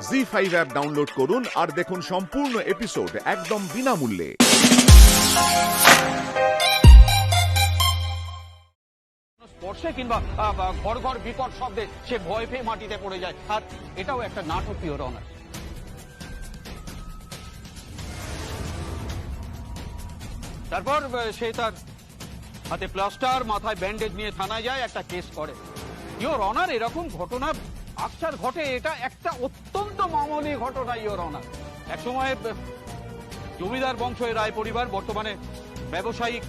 ZEE5 app download করুন আর দেখুন সম্পূর্ণ এপিসোড একদম বিনামূল্যে। স্পর্শে কিংবা ঘর ঘর বিকট শব্দে সে ভয় পেয়ে মাটিতে পড়ে যায়, আর এটাও একটা নাটকীয় রঙ। তারপর সে তার হাতে প্লাস্টার, মাথায় ব্যান্ডেজ নিয়ে থানায় যায়, একটা কেস করে। ইওর অনার, এরকম ঘটনা আকছার ঘটে, এটা একটা অত্যন্ত মামুলি ঘটনা ইওর অনার। একসময় জমিদার বংশ রায় পরিবার, বর্তমানে ব্যবসায়িক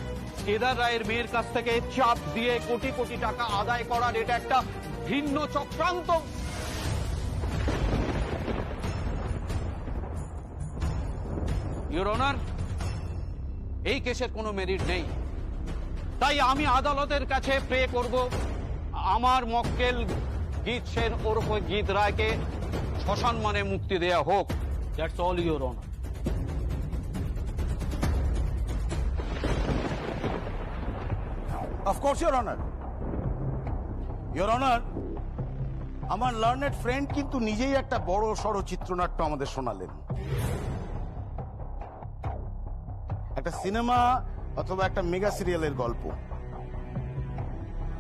কেদার রায়ের মেয়ের কাছ থেকে চাপ দিয়ে কোটি কোটি টাকা আদায় করার এটা একটা ভিন্ন চক্রান্ত। ইওর অনার, এই কেসের কোনো মেরিট নেই, তাই আমি আদালতের কাছে প্রে করব আমার মক্কেল গীত সেন ওরফে গীত রায়কে সসম্মানে মুক্তি দেয়া হোক। That's all your honour. Of course, Your Honor. Your Honor, আমার লার্নেড ফ্রেন্ড কিন্তু নিজেই একটা বড় সড় চিত্রনাট্য আমাদের শোনালেন। একটা সিনেমা অথবা একটা মেগা সিরিয়ালের গল্প।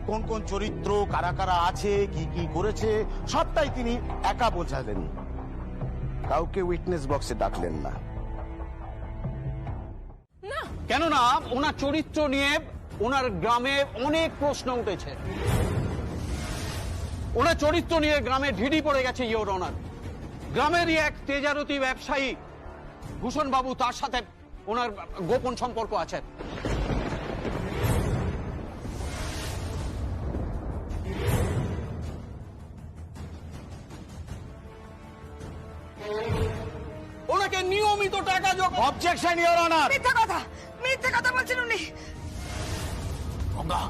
কোন কোন চরিত্র, কারা কারা আছে, কি কি করেছে, সবটাই তিনি একা বোঝালেন, কাউকে উইটনেস বক্সে ডাকলেন না। কেননা ওনার চরিত্র নিয়ে ওনার গ্রামে অনেক প্রশ্ন উঠেছে। ওনার চরিত্র নিয়ে গ্রামে ঢিড়ি পড়ে গেছে ইওর অনার। গ্রামেরই এক তেজারতি ব্যবসায়ী ভূষণ বাবু, তার সাথে ওনার গোপন সম্পর্ক আছে। ওনাকে নিয়মিত টাকা যোগান। Objection, your honour. মিথ্যা কথা বলছেন উনি। গঙ্গা,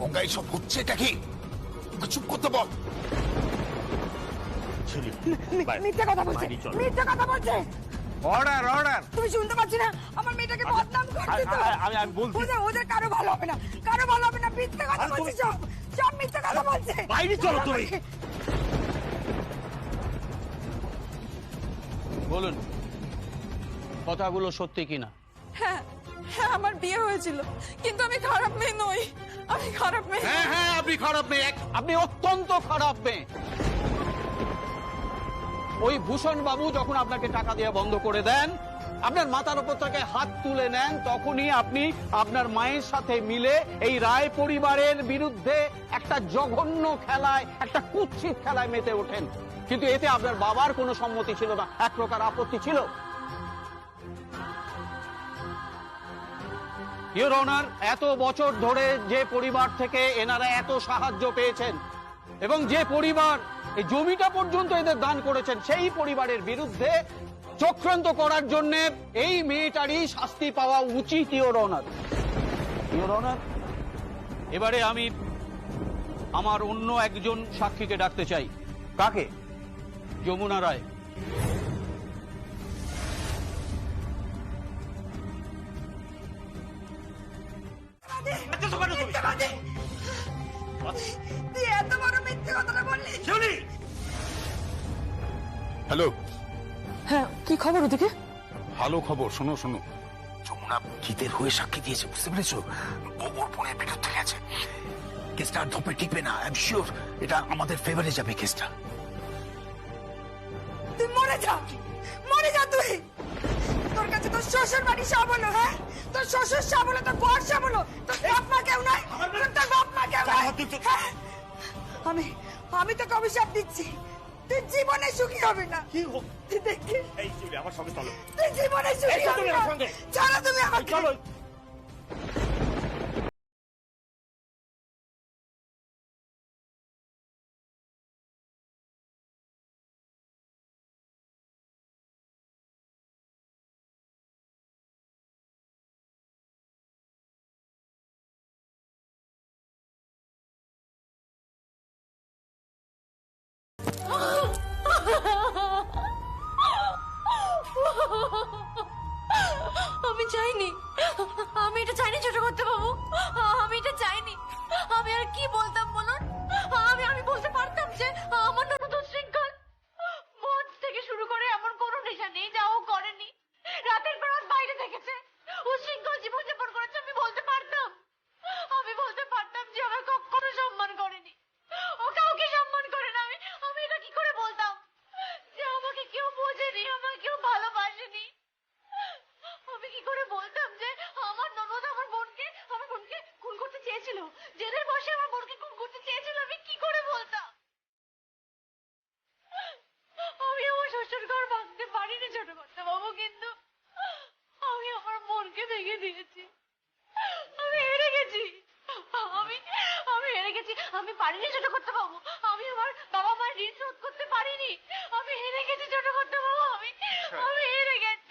গঙ্গা, এইসব হচ্ছে এটা কি? চুপ করতে বল। মিথ্যা কথা বলছে, মিথ্যা কথা বলছে। Order, order. তুমি শুনতে পাচ্ছি না? আমার মেয়েটাকে বদনাম করছে তো। আমি বলছি ওদের কারো ভালো হবে না, কারো ভালো হবে না। মিথ্যা কথা বলছে, সব সব মিথ্যা কথা বলছে। বাইরে চলো তুমি। বলুন, কথাগুলো সত্যি কিনা? হ্যাঁ হ্যাঁ, আমার বিয়ে হয়েছিল, কিন্তু আমি খারাপ মেয়ে নই। আমি খারাপ মেয়ে। হ্যাঁ হ্যাঁ, আপনি খারাপ মেয়ে, আপনি অত্যন্ত খারাপ মেয়ে। ওই ভূষণ বাবু যখন আপনাকে টাকা দিয়ে বন্ধ করে দেন, আপনার মাথার উপর থেকে হাত তুলে নেন, তখনই আপনি আপনার মায়ের সাথে মিলে এই রায় পরিবারের বিরুদ্ধে একটা জঘন্য খেলায়, একটা কুৎসিত খেলায় মেতে ওঠেন। কিন্তু এতে আপনার বাবার কোনো সম্মতি ছিল না, এক প্রকার আপত্তি ছিল। ইওর অনার, এত বছর ধরে যে পরিবার থেকে এনারা এত সাহায্য পেয়েছেন এবং যে পরিবার এই জমিটা পর্যন্ত এদের দান করেছেন, সেই পরিবারের বিরুদ্ধে চক্রান্ত করার জন্য এই মেয়েটারই শাস্তি পাওয়া উচিত। ইওর অনার, ইওর অনার, এবারে আমি আমার অন্য একজন সাক্ষীকে ডাকতে চাই। কাকে? যমুনা রায়। তুই এত বড় মিথ্যা কথাটা বললি? হ্যালো, হ্যাঁ, কি খবর ওদিকে? ভালো খবর, শোনো শোনো। যমুনা গীতের হয়ে সাক্ষী দিয়েছে, বুঝতে পেরেছো? ওর বোনের বিরুদ্ধে গেছে। কেসটা আর ধপে টিকবে না, আই এম শিওর এটা আমাদের ফেভারে যাবে কেসটা। তুই মরে যা, মরে যা তুই। তোর কাছে তোর শ্বশুর বাড়ি সব হলো, হ্যাঁ? তোর শ্বশুর সব হলো, তোর বর সব হলো, তোর বাপ মা কেউ নাই, তোর বাপ মা কেউ নাই। হ্যাঁ? আমি তোকে অভিশাপ দিচ্ছি, তুই জীবনে সুখী হবে না। তুই দেখিস, আমার সঙ্গে চলো। তুই জীবনে সুখী হবে না। চলো তুমি আমাকে। আমি চাইনি, আমি এটা চাইনি ছোট করতে বাবু, আমি এটা চাইনি। আমি আর কি বলতাম বলুন? আমি বলতে পারতাম যে আমার ননদ উচ্ছৃঙ্খল,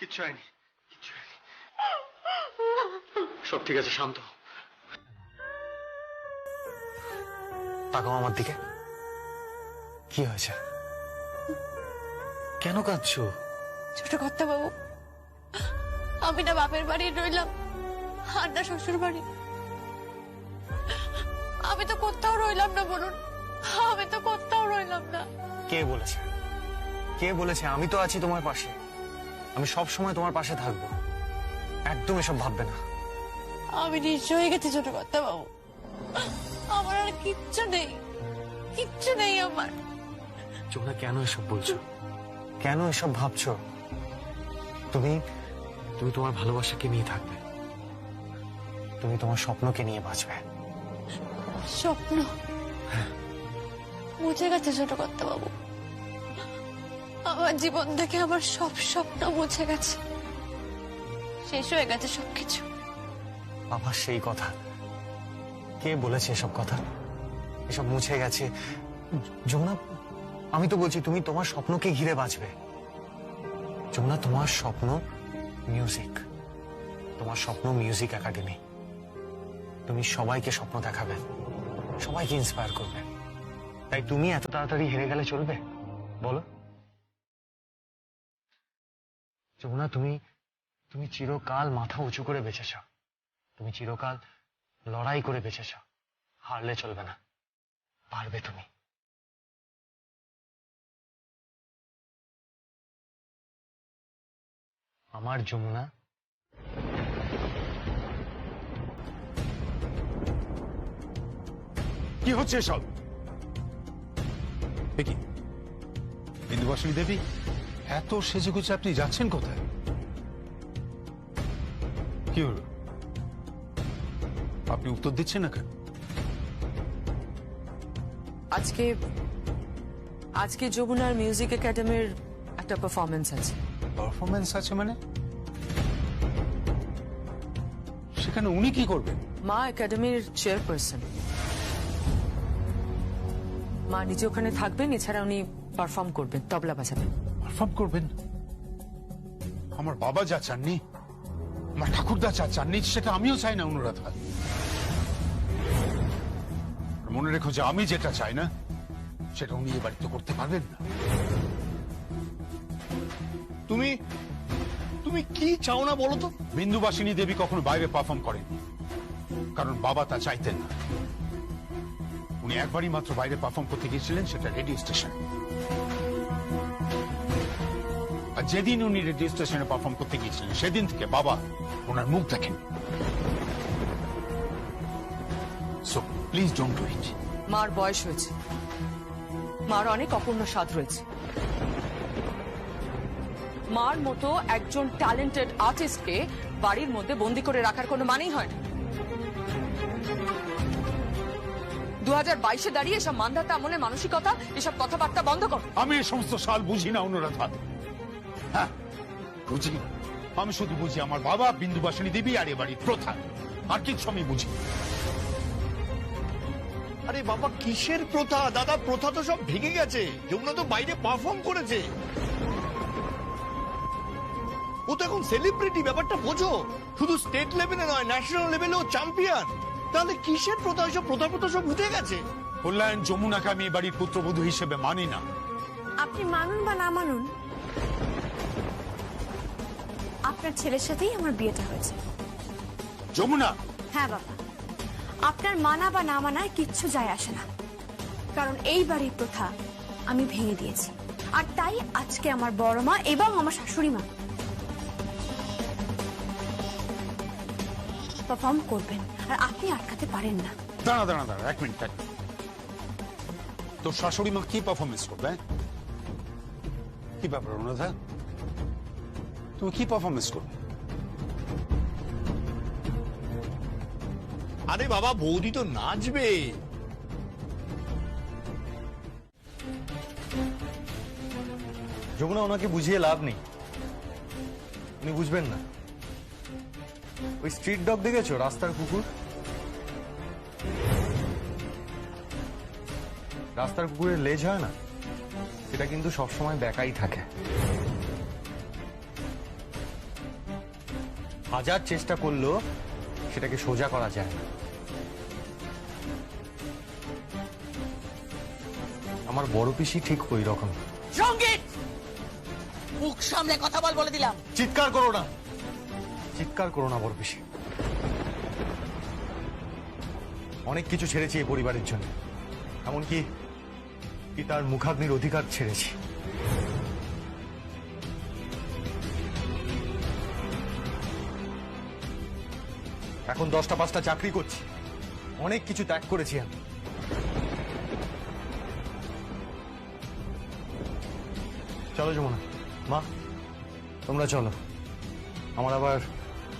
কিচ্ছু হয়নি, কিচ্ছু হয়নি। সব ঠিক আছে, শান্ত হও। তাকাও আমার দিকে। কি হয়েছে? কেন কাঁদছো? ছোট কর্তা বাবু, আমি না বাপের বাড়ি রইলাম আর না শ্বশুর বাড়ি। আমি তো কোথাও রইলাম না, বলুন, আমি তো কোথাও রইলাম না। কে বলেছে? কে বলেছে? আমি তো আছি তোমার পাশে, আমি সব সময় তোমার পাশে থাকবো। একদম এসব ভাববে না। আমি নিঃস্ব হয়ে গেছি ছোট কর্তা বাবু, আমার আর কিচ্ছু নেই, কিচ্ছু নেই আমার। যমুনা, কেন এসব বলছো? কেন এসব ভাবছো? তুমি তুমি তোমার ভালোবাসাকে নিয়ে থাকবে, তুমি তোমার স্বপ্নকে নিয়ে বাঁচবে। স্বপ্ন মুছে গেছে ছোট কর্তা বাবু, আমার জীবন থেকে আমার সব স্বপ্ন মুছে গেছে, শেষ হয়ে গেছে সবকিছু। আবার সেই কথা? কে বলেছে এসব কথা? এসব মুছে গেছে? যমুনা, আমি তো বলছি তুমি তোমার স্বপ্নকে ঘিরে বাঁচবে। যমুনা, তোমার স্বপ্ন মিউজিক, তোমার স্বপ্ন মিউজিক একাডেমি। তুমি সবাইকে স্বপ্ন দেখাবে, সবাইকে ইন্সপায়ার করবে। তাই তুমি এত তাড়াতাড়ি হেরে গেলে চলবে? বলো যমুনা, তুমি চিরকাল মাথা উঁচু করে বেঁচেছ, তুমি চিরকাল লড়াই করে বেঁচেছ। হারলে চলবে না, পারবে তুমি। আমার যমুনা। কি হচ্ছে এসব? কি বিন্দুবাসিনী দেবী, এত সেজে গুছে আপনি যাচ্ছেন কোথায়? কি হলো? আপনি উত্তর দিচ্ছেন না কেন? আজকে যমুনার মিউজিক একাডেমির একটা পারফরমেন্স আছে। পারফরমেন্স আছে মানে? সেখানে উনি কি করবেন? মা একাডেমির চেয়ারপারসন, মা নিজে ওখানে থাকবেন, এছাড়া উনি পারফর্ম করবেন, তবলা বাজাবেন। পারফর্ম করবেন? আমার বাবা যা চাননি, আমার ঠাকুরদা যা চাননি, সেটা আমিও চাই না অনুরাধা। মনে রেখো যে আমি যেটা চাই না সেটা উনি এ বাড়িতে করতে পারবেন না। তুমি কি চাও না বলো তো? বিন্দুবাসিনী দেবী কখনো বাইরে পারফর্ম করেন, কারণ বাবা তা চাইতেন না। উনি একবারই মাত্র বাইরে পারফর্ম করতে গিয়েছিলেন, সেটা রেডিও স্টেশন। আর যেদিন উনি রেডিও স্টেশনে পারফর্ম করতে গিয়েছিলেন সেদিন থেকে বাবা ওনার মুখ দেখেন। So please don't do it. মার বয়স হয়েছে, মার অনেক অপূর্ণ স্বাদ রয়েছে। মার মতো একজন ট্যালেন্টেড আর্টিস্টকে বাড়ির মধ্যে বন্দি করে রাখার কোনো মানেই হয় না। 2022-এ দাঁড়িয়ে এসব মান্ধাতা আমলের মানসিকতা, এসব কথাবার্তা বন্ধ কর। আমি এই সমস্ত সাল বুঝি না অনুরাধা। হ্যাঁ বুঝি, আমি শুধু বুঝি আমার বাবা, বিন্দুবাসিনী দেবী আর এ বাড়ির প্রথা, আর কিছু আমি বুঝি। আরে বাবা, কিসের প্রথা দাদা? প্রথা তো সব ভেঙে গেছে। যমুনা তো বাইরে পারফর্ম করেছে, ও তো এখন সেলিব্রিটি। ব্যাপারটা বোঝো, শুধু স্টেট লেভেলে নয়, ন্যাশনাল লেভেলেও চ্যাম্পিয়ন। তাহলে কিসের প্রথা? সব প্রথা সব উঠে গেছে। কল্যাণ, যমুনাকে আমি এ বাড়ির পুত্রবধূ হিসেবে মানি না। আপনি মানুন বা না মানুন, আপনার ছেলের সাথেই আমার বিয়েটা হয়েছে। যমুনা! হ্যাঁ বাবা, আপনার মানা বা না মানায় কিচ্ছু যায় আসে না, কারণ এই বাড়ির প্রথা আমি ভেঙে দিয়েছি। আর তাই আজকে আমার বড় মা এবং আমার শাশুড়ি মা পারফর্ম করবেন, আর আপনি আটকাতে পারেন না। দাঁড়া, এক মিনিট। তোর শাশুড়ি মা কি পারফরমেন্স করবে? কি ব্যাপার অনুরাধা, তুমি কি পারফরমেন্স করবে? আরে বাবা, বৌদি তো নাচবে। যমুনা, ওনাকে বুঝিয়ে লাভ নেই, উনি বুঝবেন না। ওই স্ট্রিট ডগ দেখেছো, রাস্তার কুকুর? রাস্তার কুকুরের লেজ হয় না, সেটা কিন্তু সবসময় বেঁকাই থাকে। হাজার চেষ্টা করলেও সেটাকে সোজা করা যায় না। আমার বড় পিসি ঠিক ওই রকম। সঙ্গীত, মুখ সামনে কথা বল বলে দিলাম। চিৎকার করো না, চিৎকার করো না বড় পিসি। অনেক কিছু ছেড়েছি এই পরিবারের জন্য, এমনকি পিতার মুখাগ্নির অধিকার ছেড়েছি। এখন 10টা 5টা চাকরি করছি, অনেক কিছু ত্যাগ করেছি আমি। চলো যমুনা, মা তোমরা চলো, আমার আবার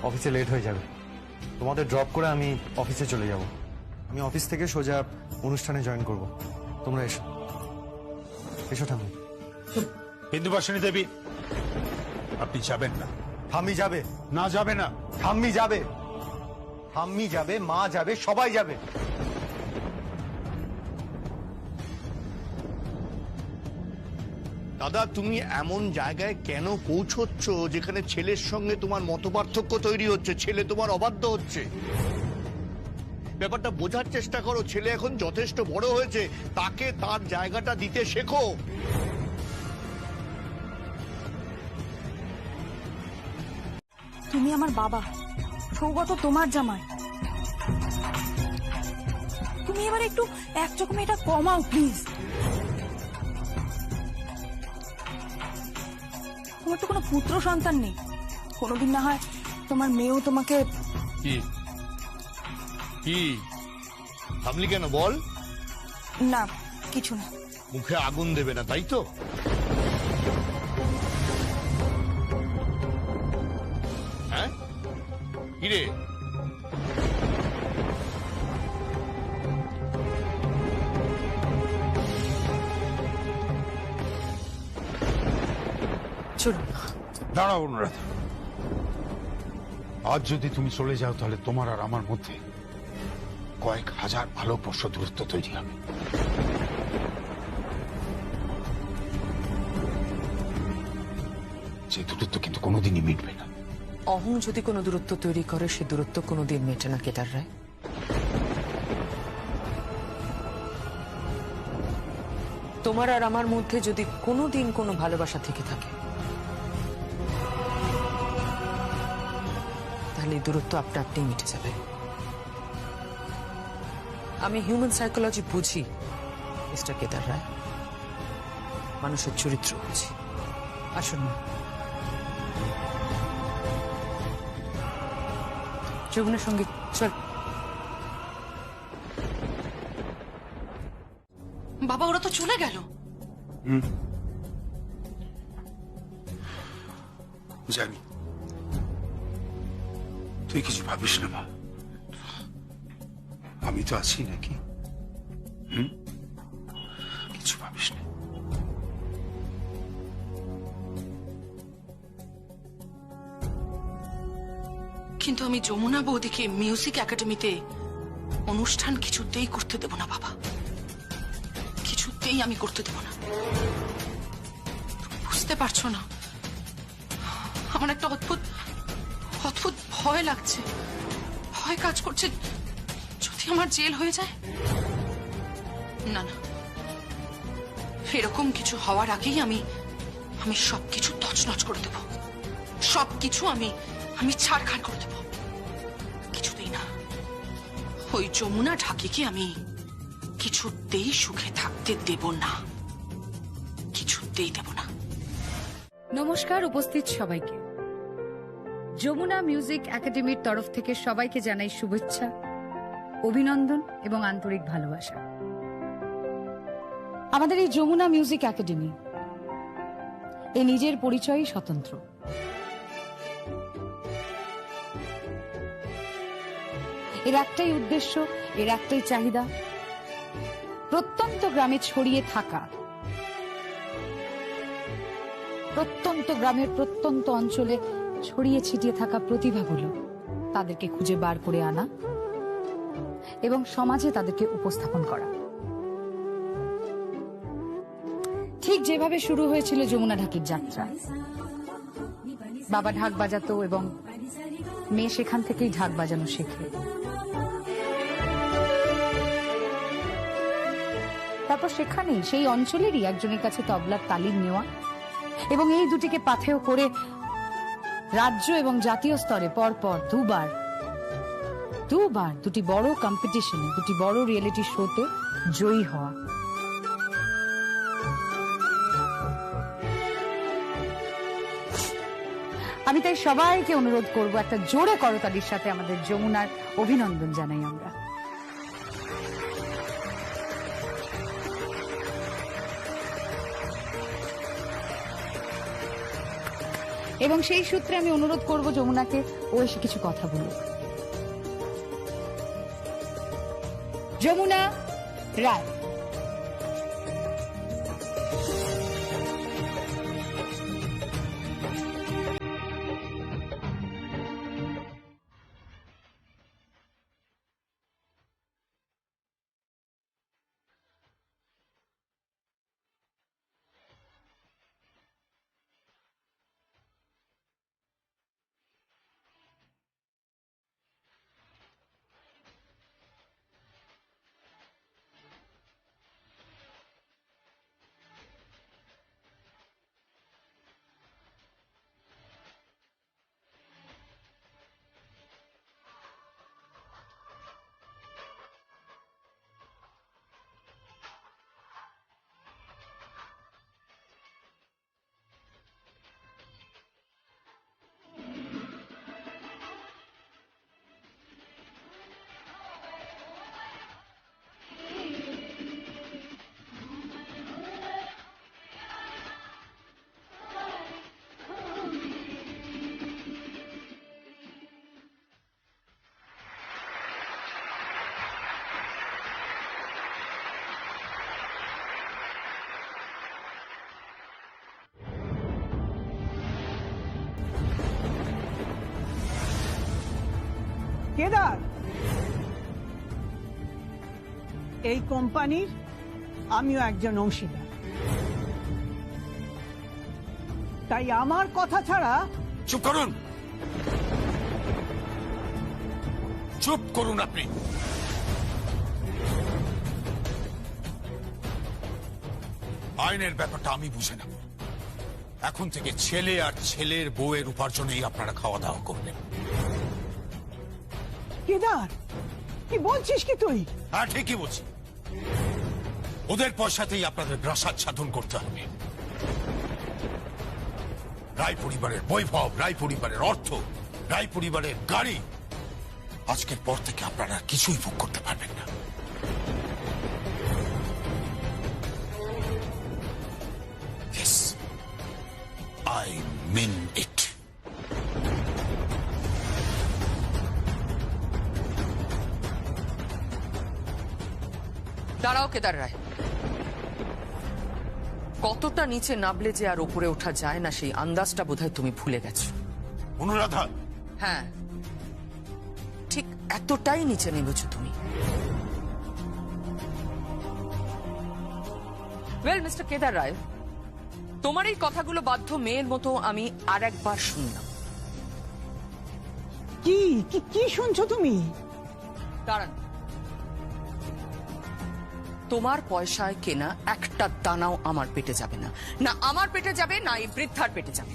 অফিসে লেট হয়ে যাবে। তোমাদের ড্রপ করে আমি অফিসে চলে যাব। আমি অফিস থেকে সোজা অনুষ্ঠানে জয়েন করব। তোমরা এসো, এসো ঠাম্মি। বিন্দুবাসিনী দেবী, আপনি যাবেন না। ঠাম্মি যাবে। না, যাবে না। ঠাম্মি যাবে, ঠাম্মি যাবে, মা যাবে, সবাই যাবে। দাদা, তুমি এমন জায়গায় কেন পৌঁছচ্ছ যেখানে ছেলের সঙ্গে তোমার মতপার্থক্য তৈরি হচ্ছে, ছেলে তোমার অবাধ্য হচ্ছে? ব্যাপারটা বোঝার চেষ্টা করো। ছেলে এখন যথেষ্ট বড় হয়েছে, তাকে তার জায়গাটা দিতে শেখো। তুমি আমার বাবা, সৌগত তোমার জামাই। তুমি এবার একটু একরকম এটা কমাও প্লিজ। তোমার তো কোনো পুত্র সন্তান নেই, কোনোদিন না হয় তোমার মেয়েও তোমাকে। কি কি থামলি কেন বল? না কিছু না। মুখে আগুন দেবে না, তাই তো? হ্যাঁ কিরে? চলুন। দাঁড়াও অনুরাধা, আজ যদি তুমি চলে যাও তাহলে তোমার আর আমার মধ্যে কয়েক হাজার ভালোবর্ষ দূরত্ব তৈরি হবে। যে দূরত্ব কিন্তু কোনোদিনই মিটবে না। অহং যদি কোনো দূরত্ব তৈরি করে, সে দূরত্ব কোনোদিন মেটে না কেদার রায়। তোমার আর আমার মধ্যে যদি কোনোদিন কোনো ভালোবাসা থেকে থাকে, তাহলে এই দূরত্ব আপনা আপনি মিটে যাবে। আমি হিউম্যান সাইকোলজি বুঝি মিস্টার কেদার রায়, মানুষের চরিত্র বুঝি। আসুন না, যমুনার সঙ্গে চল। বাবা, ওরা তো চলে গেল। জানি, তুই কিছু ভাবিস না মা, আমি তো আছি নাকি? কিছু ভাবিস না। কিন্তু আমি যমুনা বৌদিকে মিউজিক একাডেমিতে অনুষ্ঠান কিছুতেই করতে দেব না বাবা, কিছুতেই আমি করতে দেব না। বুঝতে পারছো না, আমার একটা অদ্ভুত অদ্ভুত ভয় লাগছে, ভয় কাজ করছে যদি আমার জেল হয়ে যায়। না না, এরকম কিছু হওয়ার আগেই আমি সবকিছু তছনছ করে দেব, সবকিছু আমি ছাড়খাড় করে দেব। কিছুতেই না, ওই যমুনা ঢাকিকে আমি কিছুতেই সুখে থাকতে দেব না, কিছুতেই দেব না। নমস্কার উপস্থিত সবাইকে। যমুনা মিউজিক একাডেমির তরফ থেকে সবাইকে জানাই শুভেচ্ছা, অভিনন্দন এবং আন্তরিক ভালোবাসা। আমাদের এই যমুনা মিউজিক একাডেমি এই নিজের পরিচয়ই স্বতন্ত্র। এর একটাই উদ্দেশ্য, এর একটাই চাহিদা, প্রত্যন্ত গ্রামে ছড়িয়ে থাকা, প্রত্যন্ত গ্রামের প্রত্যন্ত অঞ্চলে ছড়িয়ে ছিটিয়ে থাকা প্রতিভাগুলো তাদেরকে খুঁজে বার করে আনা এবং সমাজে তাদেরকে উপস্থাপন করা। ঠিক যেভাবে শুরু হয়েছিল যমুনা ঢাকির যাত্রা, বাবা ঢাক বাজাতো এবং মেয়ে সেখান থেকেই ঢাক বাজানো শেখে। তারপর সেখানেই সেই অঞ্চলেরই একজনের কাছে তবলার তালিম নেওয়া এবং এই দুটিকে পাথেয় করে রাজ্য এবং জাতীয় স্তরে পরপর দুবার দুটি বড় কম্পিটিশনে, দুটি বড় রিয়েলিটি শোতে জয়ী হওয়া। আমি তাই সবাইকে অনুরোধ করব, একটা জোরে করতালির সাথে আমাদের যমুনার অভিনন্দন জানাই আমরা। এবং সেই সূত্রে আমি অনুরোধ করব যমুনাকে ও এসে কিছু কথা বলুক। যমুনা রায়। কেদার, এই কোম্পানির আমিও একজন অংশীদার, তাই আমার কথা ছাড়া। চুপ করুন, চুপ করুন আপনি। আইনের ব্যাপারটা আমি বুঝে নেব। এখন থেকে ছেলে আর ছেলের বউয়ের উপার্জনেই আপনারা খাওয়া দাওয়া করবেন। কেদার, কি বলছিস কি তুই? হ্যাঁ, ঠিকই বলছি। ওদের পয়সাতেই আপনাদের প্রাসাদ সাধন করতে হবে। রায় পরিবারের বৈভব, রায় পরিবারের অর্থ, রায় পরিবারের গাড়ি, আজকের পর থেকে আপনারা কিছুই ভোগ করতে পারবেন না। Yes, I mean it. দাঁড়াও কেদার রায়, কতটা নিচে নামলে যে আর উপরে ওঠা যায় না সেই আন্দাজটা বোধহয় তুমি ভুলে গেছো। অনুরাধা, হ্যাঁ, ঠিক এতটাই নিচে নেমেছো তুমি। ওয়েল মিস্টার কেদার রায়, তোমার এই কথাগুলো বাধ্য মেয়ের মতো আমি আর একবার শুনলাম। কি কি শুনছো তুমি? দাঁড়ান, তোমার পয়সায় কেনা একটা দানাও আমার পেটে যাবে না, না আমার পেটে যাবে না এই বৃদ্ধার পেটে যাবে।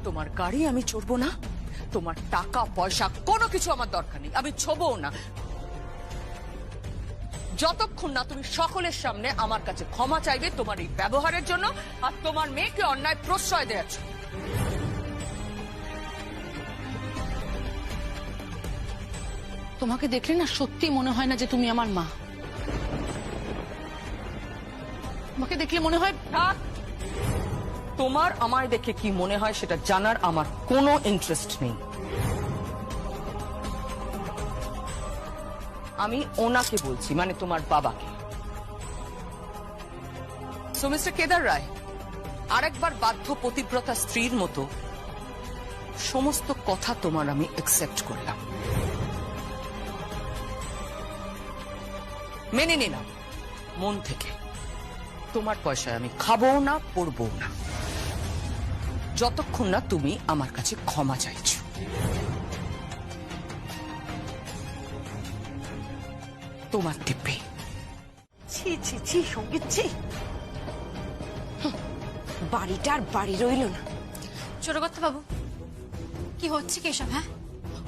তোমার গাড়ি আমি চড়বো না, তোমার টাকা পয়সা কোনো কিছু আমার দরকার নেই, আমি ছোবও না, যতক্ষণ না তুমি সকলের সামনে আমার কাছে ক্ষমা চাইবে তোমার এই ব্যবহারের জন্য আর তোমার মেয়েকে অন্যায় প্রশ্রয় দেওয়ার জন্য। তোমাকে দেখলে না সত্যি মনে হয় না যে তুমি আমার মা। তোমাকে দেখলে মনে হয় তোমার আমায় দেখে কি মনে হয় সেটা জানার আমার কোনো ইন্টারেস্ট নেই। আমি ওনাকে বলছি, মানে তোমার বাবাকে। সো মিস্টার কেদার রায়, আরেকবার বাধ্য পতিব্রতা স্ত্রীর মতো সমস্ত কথা তোমার আমি অ্যাকসেপ্ট করলাম, মেনে নিলাম মন থেকে। তোমার পয়সায় আমি খাবো না, পড়বো না। যতক্ষণ না তুমি আমার কাছে ক্ষমা চাইছো। তোমার দিব্যি। ছি ছি ছি সঙ্গীত ছি, বাড়িটা আর বাড়ি রইল না। ছোট কথা বাবু, কি হচ্ছে কি এসব? হ্যাঁ,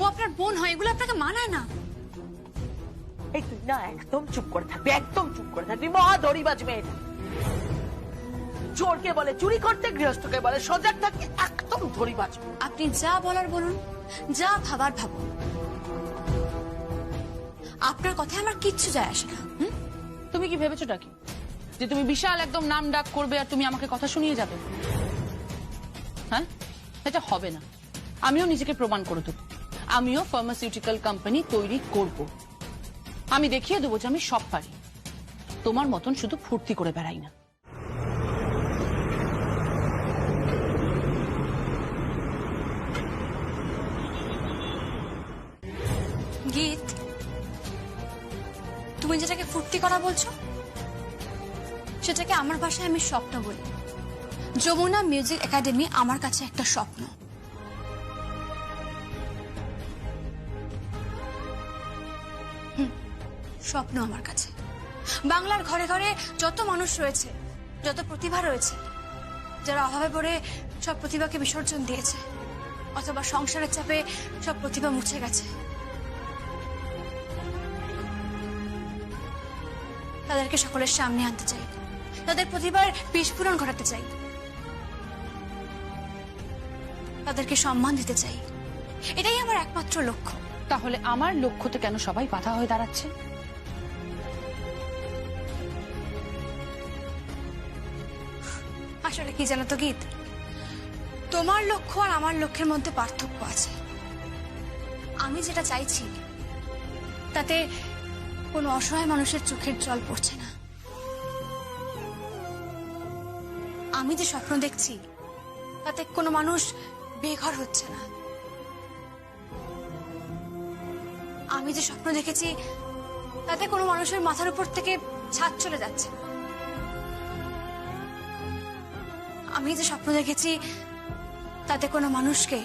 ও আপনার বোন হয়, এগুলো আপনাকে মানায় না। এই তুই না একদম চুপ করে থাকবি, একদম চুপ করে থাকবি। মহা দড়িবাজ মেয়েটা, চোরকে বলে চুরি করতে, গৃহস্থকে বলে সজাগ থাকতে, একদম দড়িবাজ। আপনি যা বলার বলুন, যা ভাবার ভাবুন, আপনার কথায় আমার কিচ্ছু যায় আসে না। তুমি কি ভেবেছোটা কি যে তুমি বিশাল একদম নাম ডাক করবে আর তুমি আমাকে কথা শুনিয়ে যাবে? হ্যাঁ, এটা হবে না। আমিও নিজেকে প্রমাণ করে দেবো, আমিও ফার্মাসিউটিক্যাল কোম্পানি তৈরি করব। আমি দেখিয়ে দেবো যে আমি সব পারি, তোমার মতন শুধু ফুর্তি করে বেড়াই না। গীত, তুমি যেটাকে ফুর্তি করা বলছো সেটাকে আমার ভাষায় আমি স্বপ্ন বলি। যমুনা মিউজিক একাডেমি আমার কাছে একটা স্বপ্ন। স্বপ্ন আমার কাছে। বাংলার ঘরে ঘরে যত মানুষ রয়েছে, যত প্রতিভা রয়েছে, যারা অভাবে পড়ে সব প্রতিভাকে বিসর্জন দিয়েছে অথবা সংসারের চাপে সব প্রতিভা মুছে গেছে, তাদেরকে সকলের সামনে আনতে চাই, তাদের প্রতিভার বিস্ফোরণ ঘটাতে চাই, তাদেরকে সম্মান দিতে চাই। এটাই আমার একমাত্র লক্ষ্য। তাহলে আমার লক্ষ্যতে কেন সবাই বাধা হয়ে দাঁড়াচ্ছে? আসলে কি জানো তো গীত, তোমার লক্ষ্য আর আমার লক্ষ্যের মধ্যে পার্থক্য আছে। আমি যেটা চাইছি তাতে কোনো অসহায় মানুষের চোখের জল পড়ছে না। আমি যে স্বপ্ন দেখছি তাতে কোনো মানুষ বেঘর হচ্ছে না। আমি যে স্বপ্ন দেখেছি তাতে কোনো মানুষের মাথার উপর থেকে ছাদ চলে যাচ্ছে না। আমি যে স্বপ্ন দেখেছি তাতে কোনো মানুষকে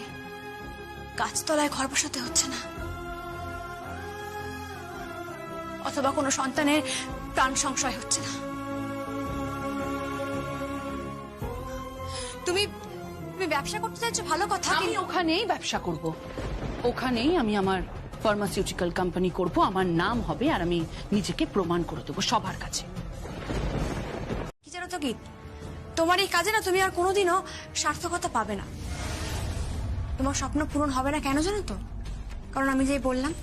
গাছতলায় ঘর বসাতে হচ্ছে না, অথবা কোনো সন্তানের প্রাণ সংশয় হচ্ছে না। তুমি ব্যবসা করতে চাইছো, ভালো কথা। আমি ওখানেই ব্যবসা করব, ওখানেই আমি আমার ফার্মাসিউটিক্যাল কোম্পানি করব, আমার নাম হবে, আর আমি নিজেকে প্রমাণ করে দেবো সবার কাছে। কি জানো তো গীত, তোমার এই কাজে না তুমি আর কোনোদিনও সার্থকতা পাবে না। তোমার স্বপ্ন পূরণ হবে না, কেন জানো তো? কারণ আমি যেই বললাম,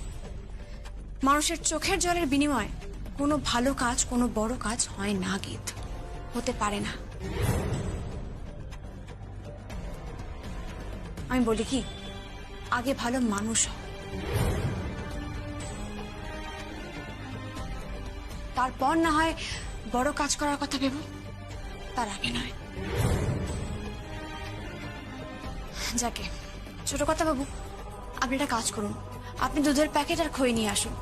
মানুষের চোখের জলের বিনিময়ে কোনো ভালো কাজ, কোনো বড় কাজ হয় না গীত, হতে পারে না। আমি বলি কি, আগে ভালো মানুষ হও, তারপর না হয় বড় কাজ করার কথা ভেবো, তার আগে নয়। যাকে ছোট কথা বাবু, আপনি একটা কাজ করুন, আপনি দুধের প্যাকেট আর খই নিয়ে আসুন।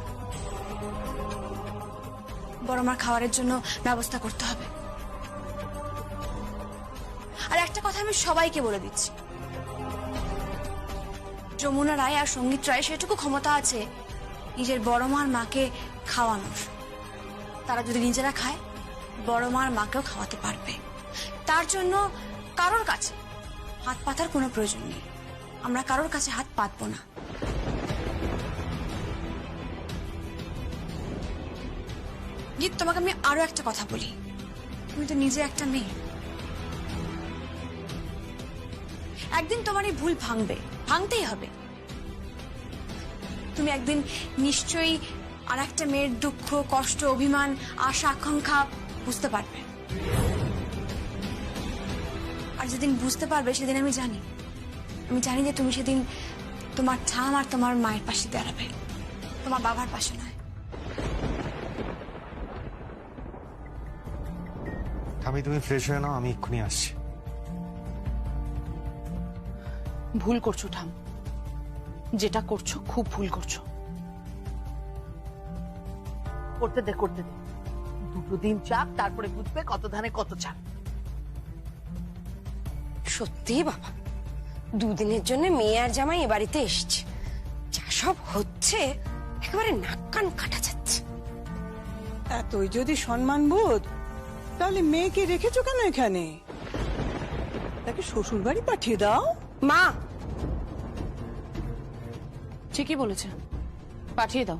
বড় মার খাবারের জন্য ব্যবস্থা করতে হবে। আর একটা কথা আমি সবাইকে বলে দিচ্ছি, যমুনা রায় আর সঙ্গীত রায় সেটুকু ক্ষমতা আছে নিজের বড় মার মাকে খাওয়ানোর। তারা যদি নিজেরা খায়, বড় মার মাকেও খাওয়াতে পারবে। তার জন্য কারোর কাছে হাত পাতার কোনো প্রয়োজন নেই। আমরা কারোর কাছে হাত পাতবো না। গীত, তোমাকে আমি আরো একটা কথা বলি, তুমি তো নিজে একটা মেয়ে। একদিন তোমার এই ভুল ভাঙবে, ভাঙতেই হবে। তুমি একদিন নিশ্চয়ই আর একটা মেয়ের দুঃখ, কষ্ট, অভিমান, আশা, আকাঙ্ক্ষা বুঝতে পারবে। আর যেদিন বুঝতে পারবে সেদিন আমি জানি যে তুমি সেদিন তোমার ঠাম আর তোমার মায়ের পাশে দাঁড়াবে, তোমার বাবার পাশে নয়। তুমি ফ্রেশ হয়ে নাও, আমি এক্ষুনি আসছি। ভুল করছো ঠাম, যেটা করছো খুব ভুল করছো। করতে দে, করতে দে, দুটো দিন চাপ, তারপরে বুঝবে কত ধানে কত চাল। সত্যি বাবা, দুদিনের জন্য মেয়ে আর জামাই এ বাড়িতে এসছে, যা সব হচ্ছে একেবারে নাক কান কাটা যাচ্ছে। এতই যদি সম্মান বোধ, তাহলে মেয়েকে রেখেছো কেন এখানে? তাকে শ্বশুর বাড়ি পাঠিয়ে দাও। মা, ঠিকই বলেছে, পাঠিয়ে দাও।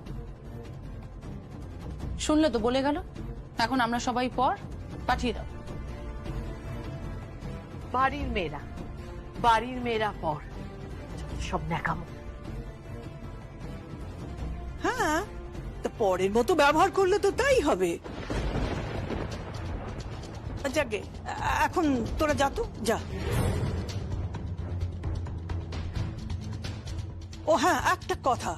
শুনলে তো, বলে গেল। এখন আমরা সবাই পর, পাঠিয়ে দাও। বাড়ির মেয়েরা পর, সব ন্যাকামো। হ্যাঁ, তা পরের মতো ব্যবহার করলে তো তাই হবে। যাকে এখন তোরা যা, তো যা। ও হ্যাঁ, একটা কথা,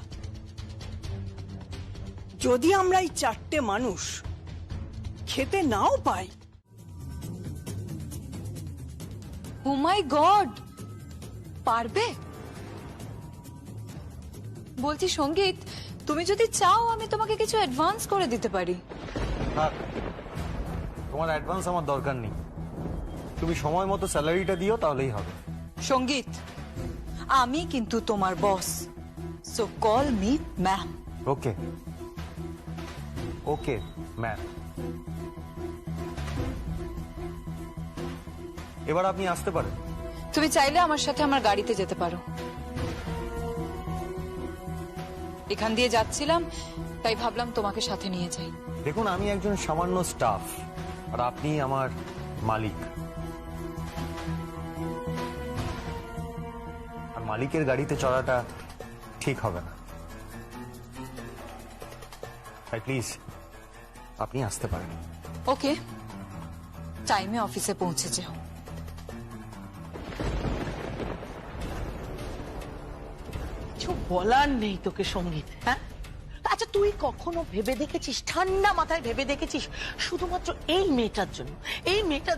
যদি আমরা এই 4টে মানুষ খেতে নাও পাই। ও মাই গড, পারবে? বলছি সঙ্গীত, তুমি যদি চাও আমি তোমাকে কিছু অ্যাডভান্স করে দিতে পারি। থাক, তোমার অ্যাডভান্স আমার দরকার নেই। তুমি সময় মতো স্যালারিটা দিও, তাহলেই হবে। সঙ্গীত, আমি কিন্তু তোমার বস, সো কল মি ম্যাম। ওকে ওকে ম্যাম। এবার আপনি আসতে পারেন। তুমি চাইলে আমার সাথে আমার গাড়িতে যেতে পারো। এখান দিয়ে যাচ্ছিলাম, তাই ভাবলাম তোমাকে সাথে নিয়ে যাই। দেখুন, আমি একজন সামান্য স্টাফ, আর আপনি আমার মালিক। আর মালিকের গাড়িতে চড়াটা ঠিক হবে না। তাই প্লিজ আপনি আসতে পারেন। ওকে, টাইমে অফিসে পৌঁছে যাও। কিছু বলার নেই তোকে সঙ্গীত। হ্যাঁ, আচ্ছা তুই কখনো ভেবে দেখেছিস, ঠান্ডা মাথায় ভেবে দেখেছিস, শুধুমাত্র এই মেয়েটার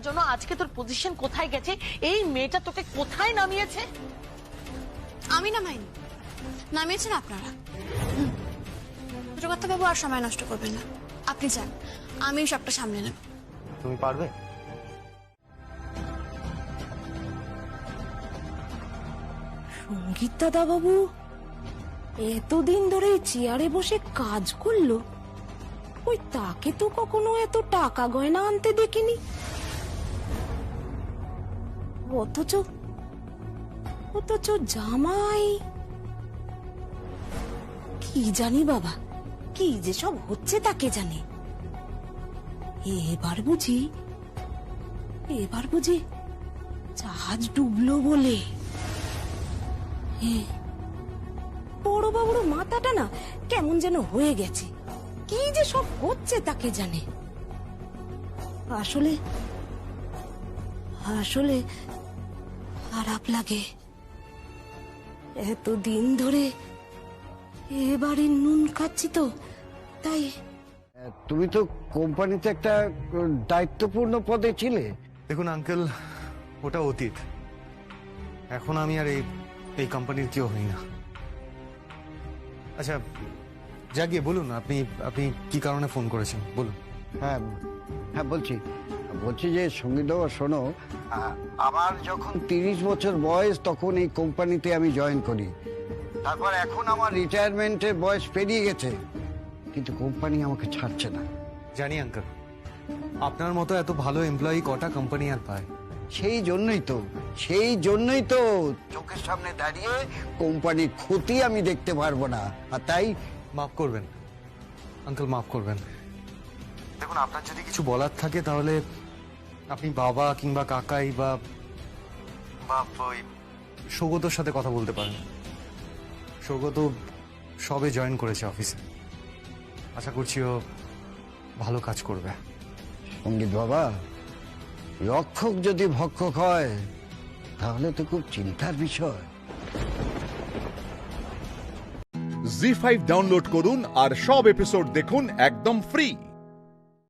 জন্য আজকে তোর পজিশন কোথায় গেছে? এই মেয়েটা তোকে কোথায় নামিয়েছে? আমি নামাইনি, নামিয়েছেন আপনারা। কথা বাবু, আর সময় নষ্ট করবেন না, আপনি যান, আমি সবটা সামলে নেব। তুমি পারবে? সঙ্গীত দাদা বাবু এতদিন ধরে চেয়ারে বসে কাজ করলো, ওই তাকে তো কখনো এত টাকা গয়না আনতে দেখিনি। অথচ জামাই, কি জানি বাবা, কি যে সব হচ্ছে তাকে জানে। এবার বুঝি জাহাজ ডুবলো বলে। বড় বাবুর মাথাটা না কেমন যেন হয়ে গেছে, কি যে সব হচ্ছে তাকে জানে। আসলে খারাপ লাগে, এতদিন ধরে এবারে নুন খাচ্ছি তো, তাই। তুমি তো কোম্পানিতে একটা দায়িত্বপূর্ণ পদে ছিলে। দেখুন আঙ্কেল, ওটা অতীত। এখন আমি আর এই কোম্পানির কেউ হই না। আচ্ছা, জাগিয়ে বলুন, আপনি কি কারণে ফোন করেছেন, বলুন। হ্যাঁ হ্যাঁ, বলছি যে সঙ্গীত, শোনো, আমার যখন 30 বছর বয়স তখন এই কোম্পানিতে আমি জয়েন করি। তারপর এখন আমার রিটায়ারমেন্টের বয়স পেরিয়ে গেছে, কিন্তু কোম্পানি আমাকে ছাড়ছে না। জানি আঙ্কেল, আপনার মতো এত ভালো এমপ্লয়ি কটা কোম্পানি আর পায়। সেই জন্যই তো চোখের সামনে দাঁড়িয়ে কোম্পানির ক্ষতি আমি দেখতে পারবো না, আর তাই। মাফ করবেন আঙ্কেল, মাফ করবেন। দেখুন, আপনার যদি কিছু বলার থাকে তাহলে আপনি বাবা কিংবা কাকাই বা সৌগতর সাথে কথা বলতে পারেন। সৌগত সবে জয়েন করেছে অফিসে, আশা করছি ও ভালো কাজ করবে। সঙ্গীত বাবা, রক্ষক যদি ভক্ষক হয় তাহলে তো খুব চিন্তার বিষয়। জি5 ডাউনলোড করুন আর সব এপিসোড দেখুন একদম ফ্রি।